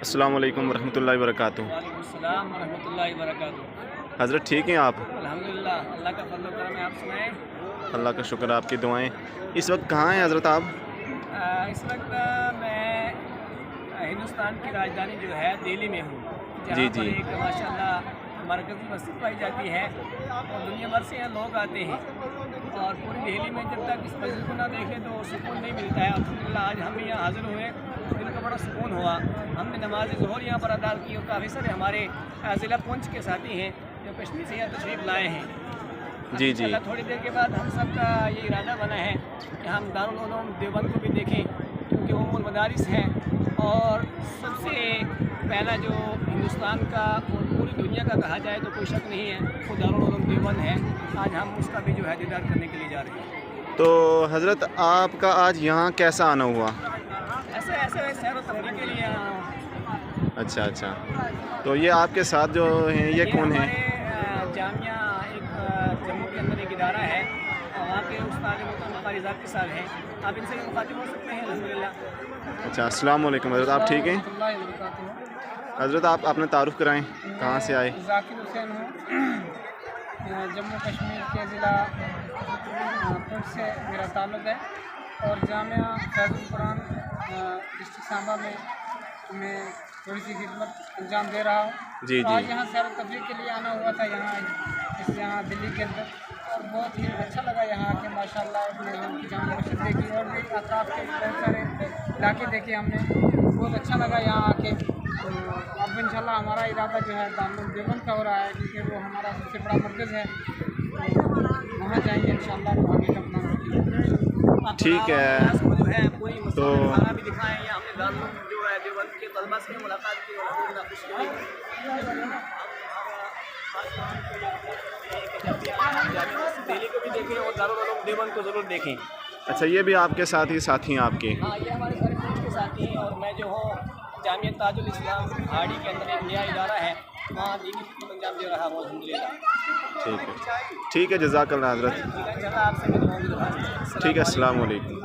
अस्सलाम वालेकुम वरहमतुल्लाहि वबरकातुहू। वालेकुम अस्सलाम वरहमतुल्लाहि वबरकातुहू। हज़रत ठीक हैं आप? अल्हम्दुलिल्लाह, अल्लाह का फज़ल व करम है। आप सुनाएं। अल्लाह का शुक्र, आपकी दुआएं। इस वक्त कहाँ हैं हज़रत आप? इस वक्त मैं हिंदुस्तान की राजधानी जो है दिल्ली में हूँ, जी जहाँ जी। पर एक माशाअल्लाह मरकज़ी मस्जिद पाई जाती है और दुनिया भर से यहाँ लोग आते हैं। और पूरी दिल्ली में जब तक इस मस्जिद को ना देखें तो सुकून नहीं मिलता है। अल्हम्दुलिल्लाह आज हम भी यहाँ हाज़िर हुए, दिल को बड़ा सुकून हुआ। हमने नमाज ज़ोहर यहाँ पर अदा की और काफ़ी सारे हमारे ज़िला पुंछ के साथी हैं जो कश्मीर से यहाँ तशरीफ़ लाए हैं। जी जी। इंशाअल्लाह थोड़ी देर के बाद हम सब का ये इरादा बना है कि हम दारुल उलूम देवबंद को भी देखें, क्योंकि उम्मुल मदारिस है और सबसे पहला जो हिंदुस्तान का और पूरी दुनिया का कहा जाए तो कोई शक नहीं है वो दारुल उलूम देवबंद है। आज हम उसका भी जो है दीदार करने के लिए जा रहे हैं। तो हज़रत आपका आज यहाँ कैसा आना हुआ? ऐसे ऐसे सैर व तफरीह के लिए आया हूँ। अच्छा अच्छा। तो ये आपके साथ जो हैं ये कौन हैं? हमारे जामिया एक जम्मू के अंदर एक इदारा है और वहाँ के उस्ताद मोहतरम क़ारी ज़ाकिर साहब हैं। आप इनसे भी मुखातिब हो सकते हैं अल्हम्दुलिल्लाह। अच्छा, अस्सलाम वालेकुम हज़रत, आप ठीक हैं? हज़रत आप अपना तारुफ़ कराएं, कहाँ से आए? ज़ाकिर हुसैन हूँ, जम्मू कश्मीर के ज़िला पुंछ से मेरा ताल्लुक़ है और जामिया फैज़ुल कुरान डिस्ट्रिक्ट सांबा में मैं थोड़ी सी खिदमत अंजाम दे रहा हूँ। जी तो जी। आज यहाँ सैर तफरीह के लिए आना हुआ था यहाँ दिल्ली के अंदर और बहुत ही अच्छा लगा यहाँ आके माशाअल्लाह। अपने उनकी जामा मस्जिद देखी और भी अतराफ़ के बहुत सारे इलाके देखे हमने, बहुत अच्छा लगा यहाँ आके। तो अब इंशाल्लाह हमारा इरादा जो है दारुल देवबंद का हो रहा है, क्योंकि वो हमारा सबसे बड़ा मरकज़ है। तो वहाँ जाएंगे इंशाल्लाह तो आगे का प्लान ठीक है। जो है पूरी तो खाना भी दिखाएँ या हमने दारुल जो है देवबंद के तलबा से मुलाकात की और उनका खुश दिल्ली को भी देखें और दारुल उलूम देवबंद को ज़रूर देखें। अच्छा, ये भी आपके साथ ही साथी हैं आपके? हाँ, ये हमारे सारे दोस्त के साथी हैं और मैं जो हूँ जामिया ताजुल इस्लाम हाड़ी के अंदर एक नया इदारा है, वहाँ दीनी खिदमत अंजाम दे रहा हूँ अल्हम्दुलिल्लाह। ठीक है, ठीक है, जज़ाकल्लाह हज़रत। आपसे ठीक है, अस्सलाम वालेकुम।